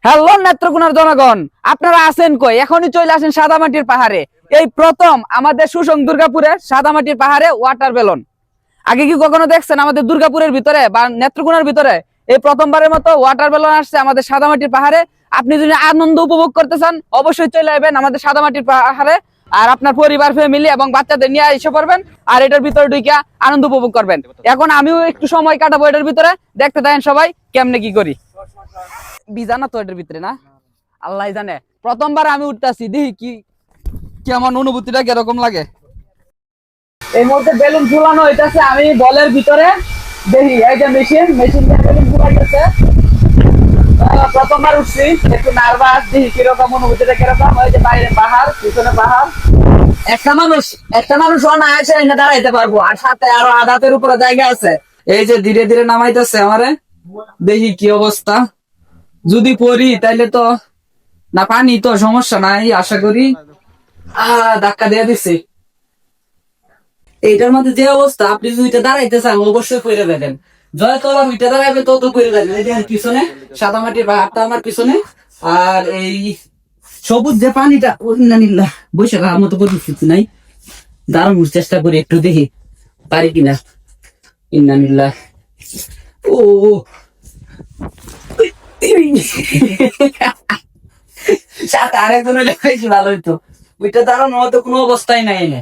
Hello নেত্রকোনার জনগণ, আপনারা আছেন কই? এখনই চলে আসেন সাদামাটির পাহাড়ে। এই প্রথম আমাদের সুসং দুর্গাপুরের সাদামাটির পাহাড়ে ওয়াটার বেলুন। আগে কি কখনো দেখছেন আমাদের দুর্গাপুরের ভিতরে বা নেত্রকোনার ভিতরে? এই প্রথমবারের মতো ওয়াটার বেলুন আসছে আমাদের সাদামাটির পাহাড়ে। আপনি যদি আনন্দ উপভোগ করতে চান অবশ্যই চলে আসবেন আমাদের সাদামাটির পাহাড়ে। আর আপনার পরিবার, ফ্যামিলি এবং বাচ্চাদের নিয়ে এসে পড়বেন আর এটার ভিতরে ঢুকে আনন্দ উপভোগ করবেন। এখন আমিও একটু সময় কাটাবো এটার ভিতরে, দেখতে থাকেন সবাই কেমনে কি করি। বিজানা তো এটার ভিতরে না, আল্লাহ জানে। প্রথমবার আমি উঠতেছি, দেখি কি কেমন অনুভূতিটা কিরকম লাগে। এই মুহূর্তে বেলুন ঝুলানো হইতাছে, আমি বলের ভিতরে দেখি এই যে মেশিন দিয়ে বেলুন ঝুলাইতেছে। প্রথমবার উঠছি, একটু নার্ভাস, দেখি কিরকম অনুভূতিটা কিরকম। ওই যে বাইরে পাহাড়, পিছনে পাহাড়। একটা মানুষ অনায়াসে এনে দাঁড়াইতে পারবো, আর সাথে আরো আধাতের উপরে জায়গা আছে। এই যে ধীরে ধীরে নামাইতেছে আমারে, দেখি কি অবস্থা। যদি পড়ি তাইলে তো না, পানি তো সমস্যা নাই আশা করি। ধাক্কা দিয়ে দিছি। এইটার মধ্যে যে অবস্থা, আপনি যদি দাঁড়াইতে চান অবশ্যই পড়ে যাবেন। যত উইটা দাঁড়াইবে তত পড়ে যাবেন। এই দেখেন পিছনে সাদামাটির পাহাড়টা আমার পিছনে, আর এই সবুজ যে পানিটা নিল্লা বসে খাওয়ার মতো পরিস্থিতি নাই। দাঁড়ানোর চেষ্টা করি, একটু দেখি পারি কিনা। ইন্নানিল্লাহ। ও সাথে আরেকজন হলে বেশি ভালো হইতো। ওইটা দাঁড়ানোর মতো কোনো অবস্থাই নাই এনে।